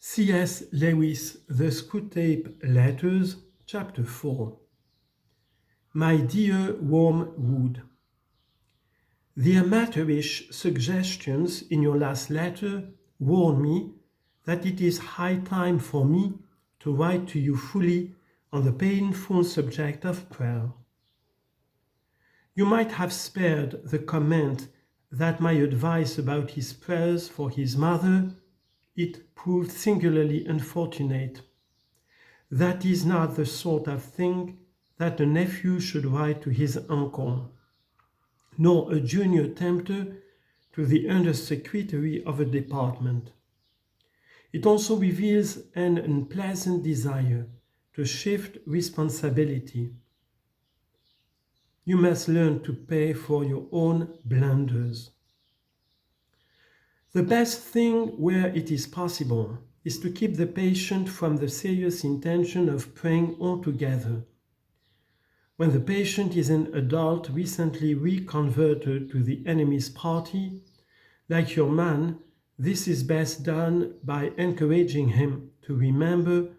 C.S. Lewis, The SCREWTAPE Letters, Chapter 4. My dear warm wood, the amateurish suggestions in your last letter warn me that it is high time for me to write to you fully on the painful subject of prayer. You might have spared the comment that my advice about his prayers for his mother, it proved singularly unfortunate. That is not the sort of thing that a nephew should write to his uncle, nor a junior tempter to the undersecretary of a department. It also reveals an unpleasant desire to shift responsibility. You must learn to pay for your own blunders. The best thing where it is possible is to keep the patient from the serious intention of praying altogether. When the patient is an adult recently reconverted to the enemy's party, like your man, this is best done by encouraging him to remember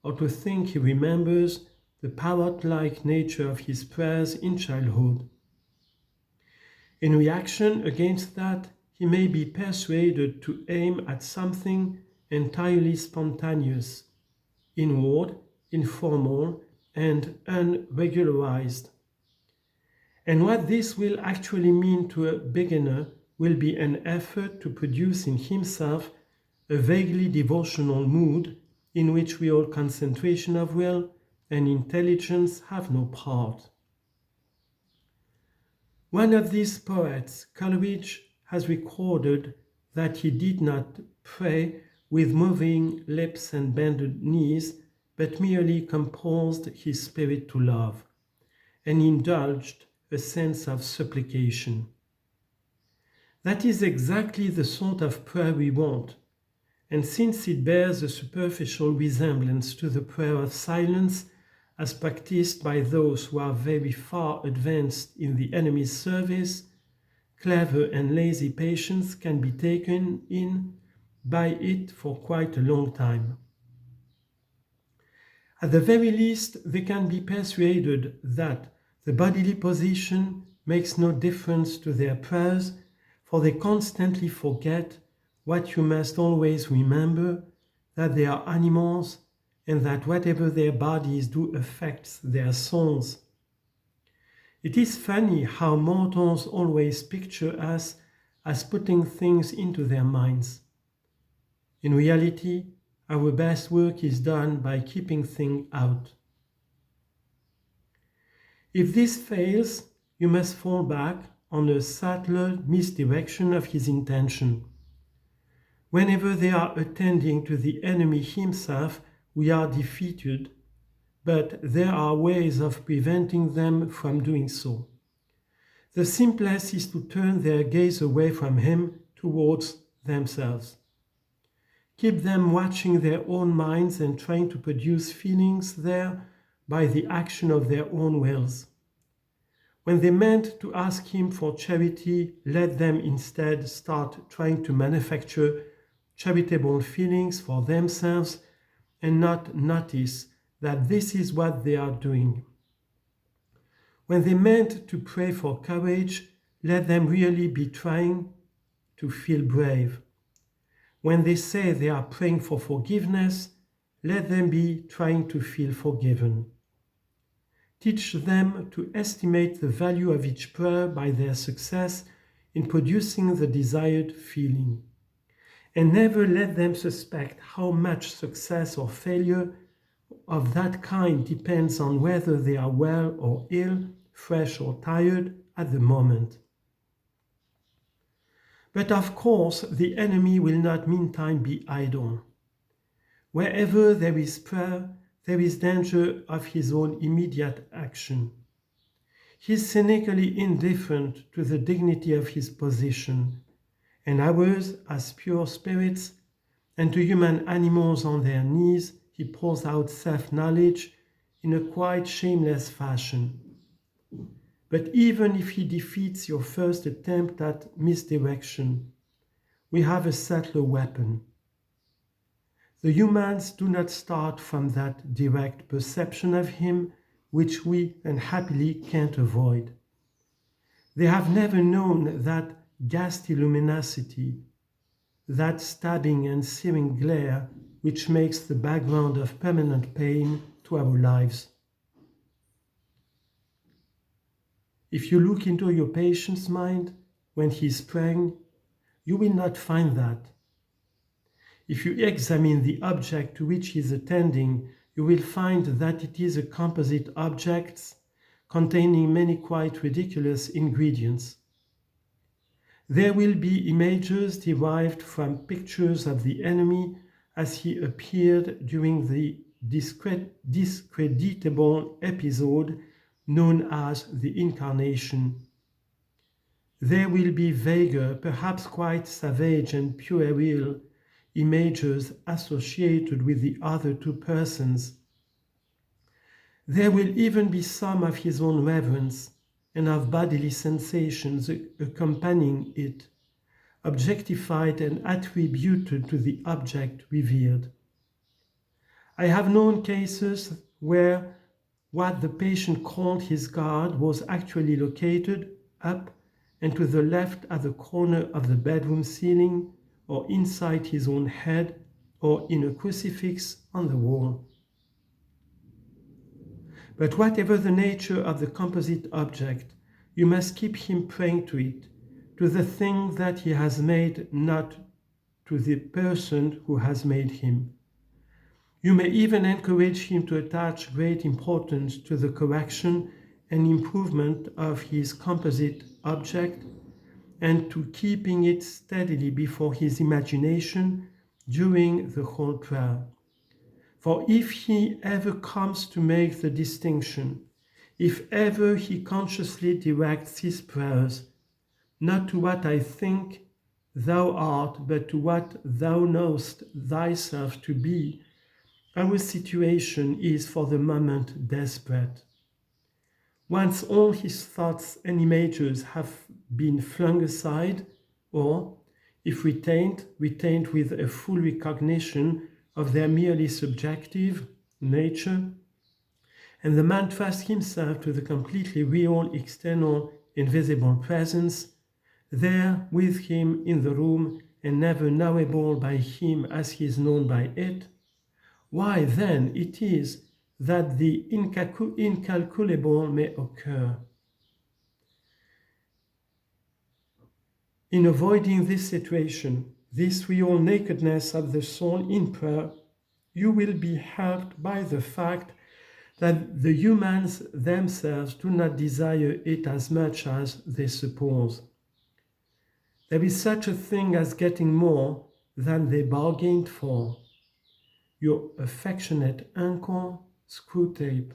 or to think he remembers the parrot-like nature of his prayers in childhood. In reaction against that, he may be persuaded to aim at something entirely spontaneous, inward, informal, and unregularized. And what this will actually mean to a beginner will be an effort to produce in himself a vaguely devotional mood in which real concentration of will and intelligence have no part. One of these poets, Coleridge, has recorded that he did not pray with moving lips and bended knees, but merely composed his spirit to love, and indulged a sense of supplication. That is exactly the sort of prayer we want, and since it bears a superficial resemblance to the prayer of silence as practiced by those who are very far advanced in the enemy's service, clever and lazy patients can be taken in by it for quite a long time. At the very least, they can be persuaded that the bodily position makes no difference to their prayers, for they constantly forget what you must always remember, that they are animals and that whatever their bodies do affects their souls. It is funny how mortals always picture us as putting things into their minds. In reality, our best work is done by keeping things out. If this fails, you must fall back on a subtler misdirection of his intention. Whenever they are attending to the enemy himself, we are defeated, but there are ways of preventing them from doing so. The simplest is to turn their gaze away from him towards themselves. Keep them watching their own minds and trying to produce feelings there by the action of their own wills. When they meant to ask him for charity, let them instead start trying to manufacture charitable feelings for themselves and not notice that this is what they are doing. When they meant to pray for courage, let them really be trying to feel brave. When they say they are praying for forgiveness, let them be trying to feel forgiven. Teach them to estimate the value of each prayer by their success in producing the desired feeling. And never let them suspect how much success or failure of that kind depends on whether they are well or ill, fresh or tired at the moment. But of course, the enemy will not meantime be idle. Wherever there is prayer, there is danger of his own immediate action. He is cynically indifferent to the dignity of his position, and ours as pure spirits, and to human animals on their knees, he pours out self-knowledge in a quite shameless fashion. But even if he defeats your first attempt at misdirection, we have a subtler weapon. The humans do not start from that direct perception of him, which we unhappily can't avoid. They have never known that ghastly luminosity, that stabbing and searing glare which makes the background of permanent pain to our lives. If you look into your patient's mind when he is praying, you will not find that. If you examine the object to which he is attending, you will find that it is a composite object containing many quite ridiculous ingredients. There will be images derived from pictures of the enemy as he appeared during the discreditable episode known as the Incarnation. There will be vaguer, perhaps quite savage and puerile images associated with the other two persons. There will even be some of his own reverence and of bodily sensations accompanying it, objectified and attributed to the object revered. I have known cases where what the patient called his God was actually located up and to the left at the corner of the bedroom ceiling, or inside his own head, or in a crucifix on the wall. But whatever the nature of the composite object, you must keep him praying to it, to the thing that he has made, not to the person who has made him. You may even encourage him to attach great importance to the correction and improvement of his composite object, and to keeping it steadily before his imagination during the whole prayer. For if he ever comes to make the distinction, if ever he consciously directs his prayers, not to what I think thou art, but to what thou knowest thyself to be, our situation is for the moment desperate. Once all his thoughts and images have been flung aside, or, if retained with a full recognition of their merely subjective nature, and the man trusts himself to the completely real, external, invisible presence, there with him in the room and never knowable by him as he is known by it, why then it is that the incalculable may occur. In avoiding this situation, this real nakedness of the soul in prayer, you will be helped by the fact that the humans themselves do not desire it as much as they suppose. There is such a thing as getting more than they bargained for. Your affectionate uncle, SCREWTAPE.